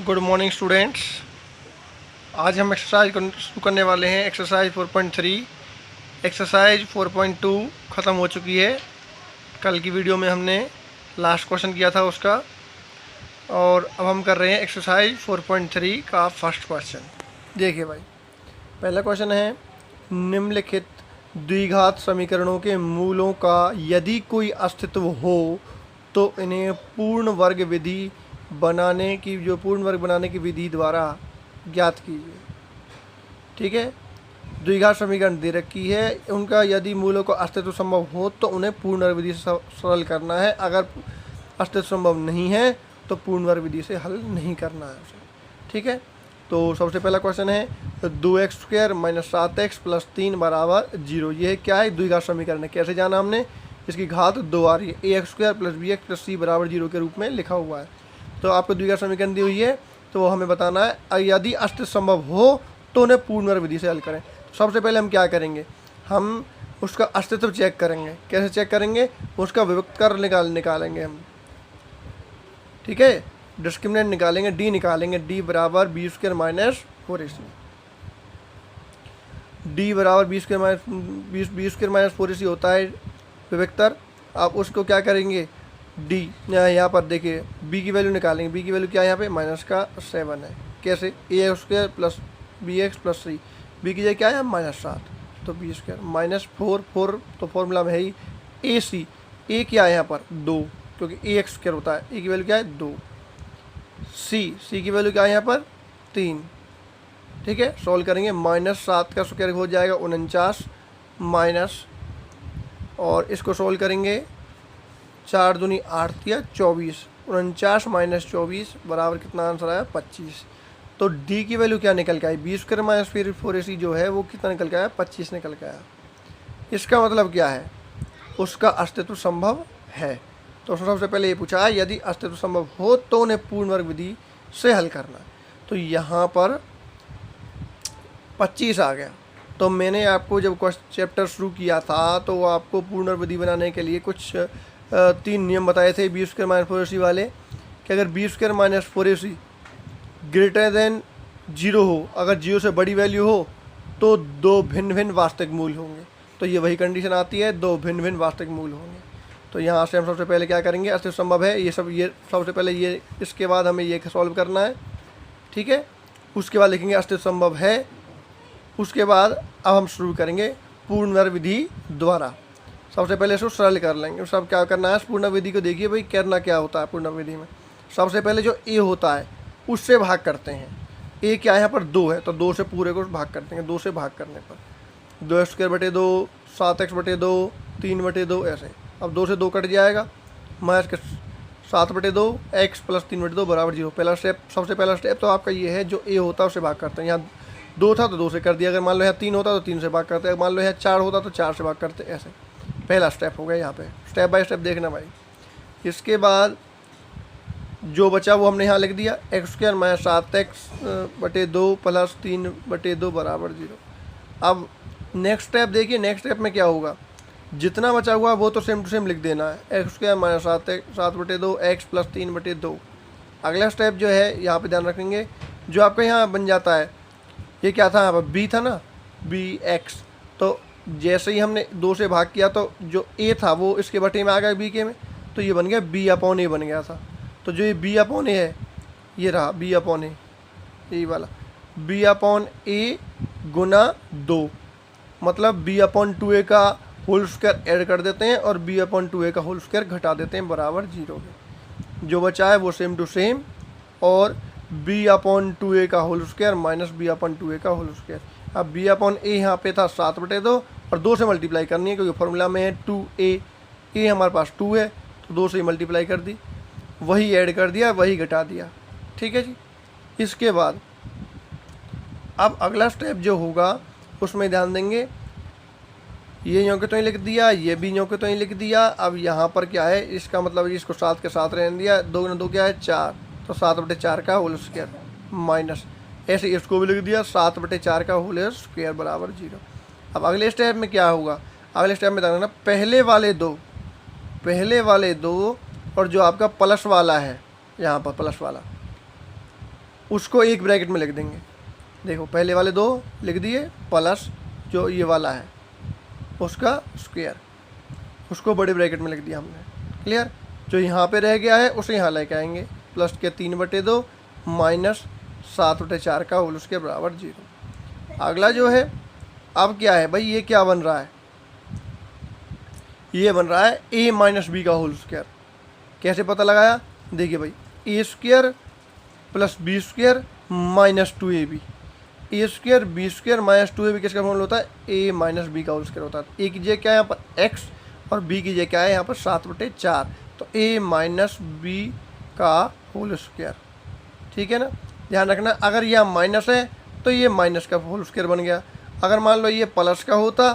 Good morning students. आज हम exercise शुरू करने वाले हैं। एक्सरसाइज 4.3। एक्सरसाइज 4.2 ख़त्म हो चुकी है। कल की वीडियो में हमने लास्ट क्वेश्चन किया था उसका, और अब हम कर रहे हैं एक्सरसाइज 4.3 का फर्स्ट क्वेश्चन। देखिए भाई, पहला क्वेश्चन है, निम्नलिखित द्विघात समीकरणों के मूलों का यदि कोई अस्तित्व हो तो इन्हें पूर्ण वर्ग विधि बनाने की विधि द्वारा ज्ञात कीजिए। ठीक है, द्विघात समीकरण दे रखी है, उनका यदि मूलों का अस्तित्व संभव हो तो उन्हें पूर्ण वर्ग विधि से सरल करना है। अगर अस्तित्व संभव नहीं है तो पूर्ण वर्ग विधि से हल नहीं करना है उसे। ठीक है, तो सबसे पहला क्वेश्चन है 2x² - 7x + 3 = 0। ये क्या है? द्विघात समीकरण है। कैसे जाना हमने? इसकी घात 2 आ रही है, ax² + bx + c = 0 के रूप में लिखा हुआ है। तो आपको द्विघात समीकरण दी हुई है, तो वो हमें बताना है यदि अस्तित्व संभव हो तो उन्हें पूर्ण वर्ग विधि से हल करें। तो सबसे पहले हम क्या करेंगे, हम उसका अस्तित्व चेक करेंगे। कैसे चेक करेंगे? उसका विभक्तर निकालेंगे हम। ठीक है, डिस्क्रिमिनेंट निकालेंगे, डी निकालेंगे। डी बराबर b² - 4ac। डी बराबर b² - 4ac होता है विभक्तर। आप उसको क्या करेंगे, डी यहाँ पर देखिए b की वैल्यू निकालेंगे। b की वैल्यू क्या है यहाँ पे? -7 है। कैसे? ax² + bx + c। b की जगह क्या है? -7, तो b² -4 तो फॉर्मूला में है ही ac। a क्या है यहाँ पर? 2, क्योंकि ax² होता है। a की वैल्यू क्या है? 2। c की वैल्यू क्या है यहाँ पर? 3। ठीक है, सॉल्व करेंगे। -7 का स्क्वायर हो जाएगा 49 माइनस, और इसको सॉल्व करेंगे 4 दूनी 8 या 24। 49 - 24 बराबर कितना आंसर आया? 25। तो डी की वैल्यू क्या निकल के आई? b² - 4ac जो है वो कितना निकल के आया? 25 निकल के आया। इसका मतलब क्या है? उसका अस्तित्व संभव है। तो सबसे पहले ये पूछा है यदि अस्तित्व संभव हो तो उन्हें पूर्ण वर्ग विधि से हल करना। तो यहाँ पर 25 आ गया। तो मैंने आपको जब चैप्टर शुरू किया था तो आपको पूर्ण वर्ग विधि बनाने के लिए कुछ 3 नियम बताए थे b² - 4ac वाले, कि अगर b² - 4ac ग्रेटर देन 0 हो, अगर 0 से बड़ी वैल्यू हो तो 2 भिन्न भिन्न वास्तविक मूल होंगे। तो ये वही कंडीशन आती है, 2 भिन्न भिन्न वास्तविक मूल होंगे। तो यहाँ से हम सबसे पहले क्या करेंगे, अस्तित्व संभव है, ये सबसे पहले ये, इसके बाद हमें ये सॉल्व करना है। ठीक है, उसके बाद लिखेंगे अस्तित्व संभव है। उसके बाद अब हम शुरू करेंगे पूर्ण वर्ग विधि द्वारा। सबसे पहले इसको सरल कर लेंगे। सब क्या करना है, पूर्ण विधि को देखिए भाई, करना क्या होता है पूर्ण विधि में। सबसे पहले जो a होता है उससे भाग करते हैं। a क्या है यहाँ पर? 2 है, तो 2 से पूरे को भाग करते हैं। 2 से भाग करने पर 2x² / 2, 7x/2, 3/2 ऐसे। अब 2 से 2 कट जाएगा, -7/2 x + 3/2 = 0। पहला स्टेप, सबसे पहला स्टेप तो आपका ये है, जो a होता है उससे भाग करते हैं। यहाँ 2 था तो 2 से कर दिया, अगर मान लो यहाँ 3 होता तो 3 से भाग करते, अगर मान लो यहाँ 4 होता तो 4 से भाग करते। ऐसे पहला स्टेप हो गया। यहाँ पे स्टेप बाय स्टेप देखना भाई। इसके बाद जो बचा वो हमने यहाँ लिख दिया, x² - 7x/2 + 3/2 = 0। अब नेक्स्ट स्टेप देखिए, नेक्स्ट स्टेप में क्या होगा, जितना बचा हुआ वो तो सेम टू सेम लिख देना है, x² - 7/2 x + 3/2। अगला स्टेप जो है यहाँ पे ध्यान रखेंगे, जो आपका यहाँ बन जाता है, ये क्या था यहाँ पर? b था ना, bx। तो जैसे ही हमने 2 से भाग किया तो जो a था वो इसके बटे में आ गया b के में, तो ये बन गया b/a बन गया था। तो जो ये b/a है, ये रहा b/a, यही वाला b/a गुना 2, मतलब b/2a का होल स्क्वायर ऐड कर देते हैं और b/2a का होल स्क्वायर घटा देते हैं बराबर 0 के। जो बचा है वो सेम टू सेम, और b/2a का होल स्क्वायर माइनस b/2a का होल स्क्वायर। अब b/a यहाँ पे था 7/2, और 2 से मल्टीप्लाई करनी है क्योंकि फॉर्मूला में है 2a। a हमारे पास 2 है तो 2 से मल्टीप्लाई कर दी, वही ऐड कर दिया, वही घटा दिया। ठीक है जी। इसके बाद अब अगला स्टेप जो होगा उसमें ध्यान देंगे, ये यों के तो ही लिख दिया, ये भी यों के तो ही लिख दिया। अब यहाँ पर क्या है, इसका मतलब इसको 7 के साथ रहने दिया, 2 × 2 क्या है? 4, तो 7/4 का होल स्क्वायर माइनस, ऐसे इसको भी लिख दिया 7/4 का होल स्क्वायर बराबर 0। अब अगले स्टेप में क्या होगा, अगले स्टेप में ध्यान रखना, पहले वाले दो और जो आपका प्लस वाला है, यहाँ पर प्लस वाला, उसको एक ब्रैकेट में लिख देंगे। देखो पहले वाले दो लिख दिए, प्लस जो ये वाला है उसका स्क्वायर, उसको बड़े ब्रैकेट में लिख दिया हमने। क्लियर? जो यहाँ पे रह गया है उसे यहाँ लेके आएंगे, प्लस के 3/2 माइनस 7/4 का होल उसके बराबर 0। अगला जो है अब क्या है भाई, ये क्या बन रहा है, ये बन रहा है a माइनस बी का होल स्क्वायर। कैसे पता लगाया? देखिए भाई, A square plus B square minus 2ab, A square B square minus 2ab किसका फॉर्मूला होता है? a माइनस बी का होल स्क्वायर होता है। ए की जगह क्या है यहाँ पर x और b की जगह क्या है यहाँ पर 7/4, तो a माइनस बी का होल स्क्वायर। ठीक है ना? ध्यान रखना, अगर यह माइनस है तो ये माइनस का होल स्क्वायर बन गया। अगर मान लो ये प्लस का होता,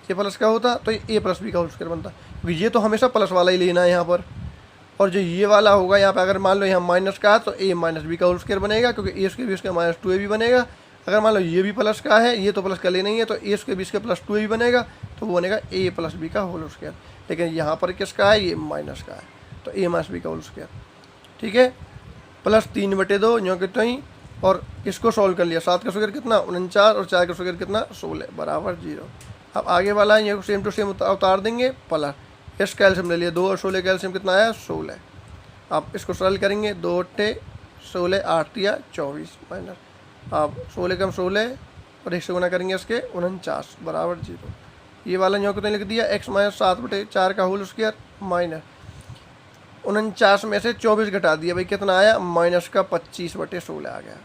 ये प्लस का होता तो ये a प्लस बी का होल स्क्वायर बनता, क्योंकि ये तो हमेशा प्लस वाला ही लेना है यहाँ पर। और जो ये वाला होगा यहाँ पे, अगर मान लो यहाँ माइनस का है तो a माइनस बी का होल स्क्वायर बनेगा, क्योंकि a square B square minus 2ab बनेगा। अगर मान लो ये भी प्लस का है, ये तो प्लस का लेना ही है, तो a square B square plus 2ab बनेगा, तो वो बनेगा a प्लस बी का होल स्क्वायर। लेकिन यहाँ पर किसका है? ये माइनस का है, तो a माइनस बी का होल स्क्वायर। ठीक है? प्लस 3/2 जो कितना ही, और इसको सॉल्व कर लिया। 7 का स्क्वायर कितना? 49, और 4 का स्क्वायर कितना? 16 बराबर 0। अब आगे वाला ये सेम टू सेम उतार देंगे, प्लस इस कैल्शियम ले लिया, 2 और 16 कैल्शियम कितना आया? 16। अब इसको सरल करेंगे, 2 × 16 8 या 24 माइनस, अब 16 कम 16 और 1 से गुना करेंगे इसके 49 बराबर 0। ये वाला जो कितना लिख दिया? x माइनस 7/4 का होल स्क्वायर माइनस 49 में से 24 घटा दिया भाई, कितना आया? माइनस का 25/16 आ गया।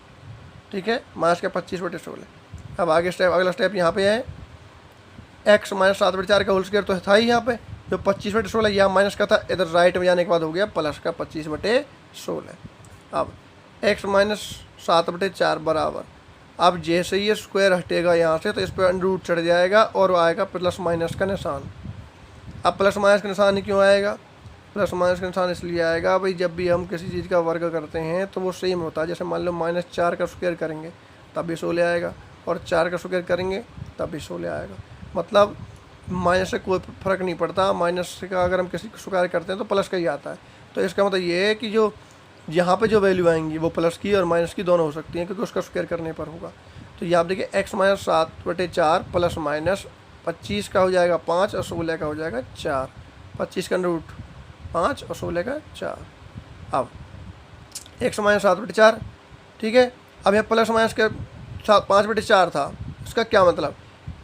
ठीक है? माइनस का 25/16। अब आगे स्टेप, अगला स्टेप यहाँ पे है, x माइनस 7/4 का होल स्क्वायर तो था ही यहाँ पे, जो 25/16 यहाँ माइनस का था, इधर राइट में जाने के बाद हो गया प्लस का 25/16। अब x माइनस 7/4 बराबर, अब जैसे ही ये स्क्वायर हटेगा यहाँ से तो इस पर अंडर चढ़ जाएगा और आएगा प्लस माइनस का निशान। अब प्लस माइनस का निशान ही क्यों आएगा? प्लस माइनस का निशान इसलिए आएगा भाई, जब भी हम किसी चीज़ का वर्ग करते हैं तो वो सेम होता है। जैसे मान लो -4 का स्क्वायर करेंगे तब भी 16 आएगा, और 4 का स्क्वायर करेंगे तब भी 16 आएगा। मतलब माइनस से कोई फ़र्क नहीं पड़ता, माइनस का अगर हम किसी को स्क्वायर करते हैं तो प्लस का ही आता है। तो इसका मतलब ये है कि जो यहाँ पे जो वैल्यू आएंगी वो प्लस की और माइनस की दोनों हो सकती हैं, क्योंकि उसका स्क्वायर करने पर होगा। तो ये आप देखिए, x माइनस 7/4 प्लस माइनस 25 का हो जाएगा 5 और 16 का हो जाएगा 4, 25 का रूट 5 और 16 का 4। अब x माइनस 7/4, ठीक है। अब यह प्लस माइनस का 5/4 था, उसका क्या मतलब,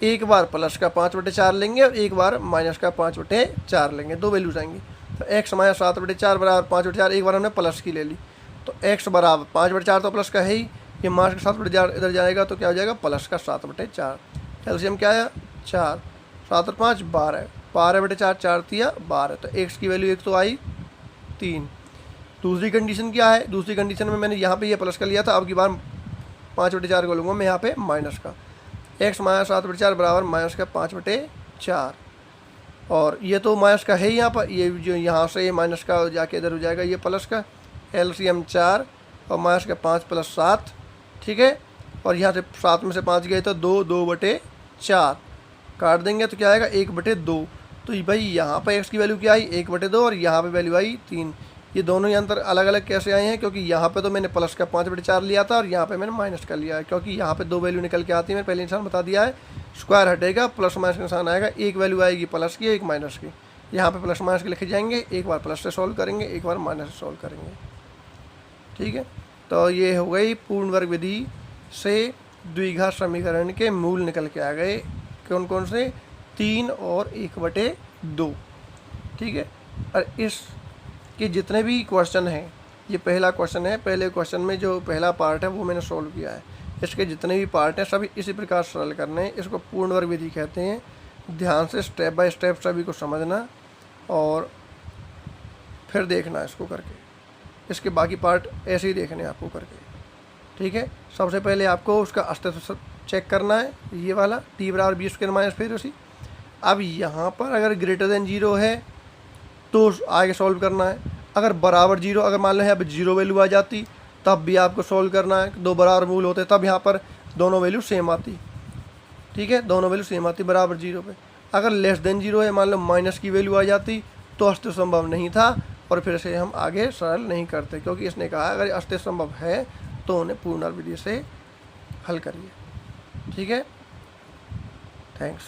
एक बार प्लस का 5/4 लेंगे और एक बार माइनस का 5/4 लेंगे, दो वैल्यूज आएंगी। तो x माइनस 7/4 बराबर 5/4, एक बार हमने प्लस की ले ली, तो x बराबर 5/4 तो प्लस का है ही, ये माइनस का 7/4 इधर जाएगा तो क्या हो जाएगा प्लस का 7/4। एलसीएम क्या आया 4, 7 और 5 12, 12/4 4 तिया 12, तो x की वैल्यू एक तो आई 3। दूसरी कंडीशन क्या है, दूसरी कंडीशन में मैंने यहाँ पे ये प्लस का लिया था, अब की बार 5/4 को लूँगा मैं यहाँ पे माइनस का, x माइनस 7/4 बराबर माइनस का 5/4, और ये तो माइनस का है ही यहाँ पर, ये जो यहाँ से माइनस का जाके इधर हो जाएगा ये प्लस का, एलसीएम 4 और माइनस का 5 + 7, ठीक है। और यहाँ से 7 में से 5 गए तो 2, 2/4 काट देंगे तो क्या आएगा 1/2। तो भाई यहाँ पर x की वैल्यू क्या आई 1/2 और यहाँ पे वैल्यू आई 3। ये दोनों ही अंतर अलग अलग कैसे आए हैं, क्योंकि यहाँ पे तो मैंने प्लस का 5/4 लिया था और यहाँ पे मैंने माइनस का लिया है, क्योंकि यहाँ पे दो वैल्यू निकल के आती है, मैंने पहले निशान बता दिया है। स्क्वायर हटेगा प्लस माइनस का निशान आएगा, एक वैल्यू आएगी प्लस की एक माइनस की, यहाँ पे प्लस माइनस के लिखे जाएंगे, एक बार प्लस से सॉल्व करेंगे एक बार माइनस से सॉल्व करेंगे, ठीक है। तो ये हो गई पूर्ण वर्ग विधि से द्विघात समीकरण के मूल निकल के आ गए, कौन कौन से 3 और 1/2, ठीक है। और इस कि जितने भी क्वेश्चन हैं, ये पहला क्वेश्चन है, पहले क्वेश्चन में जो पहला पार्ट है वो मैंने सॉल्व किया है, इसके जितने भी पार्ट हैं सभी इसी प्रकार सरल करने हैं, इसको पूर्ण वर्ग विधि कहते हैं। ध्यान से स्टेप बाय स्टेप सभी को समझना और फिर देखना इसको करके, इसके बाकी पार्ट ऐसे ही देखने हैं आपको करके, ठीक है। सबसे पहले आपको उसका अस्तित्व चेक करना है, ये वाला t बराबर b² माइनस फिर उसी। अब यहाँ पर अगर ग्रेटर देन 0 है तो आगे सॉल्व करना है, अगर बराबर 0, अगर मान लो यहाँ पे 0 वैल्यू आ जाती तब भी आपको सॉल्व करना है, दो बराबर मूल होते तब यहाँ पर दोनों वैल्यू सेम आती, ठीक है, दोनों वैल्यू सेम आती बराबर 0 पे। अगर लेस देन 0 है, मान लो माइनस की वैल्यू आ जाती तो अस्तित्व संभव नहीं था, और फिर से हम आगे सरल नहीं करते, क्योंकि इसने कहा अगर अस्तित्व संभव है तो उन्हें पुनर्विधि से हल करिए। ठीक है, थैंक्स।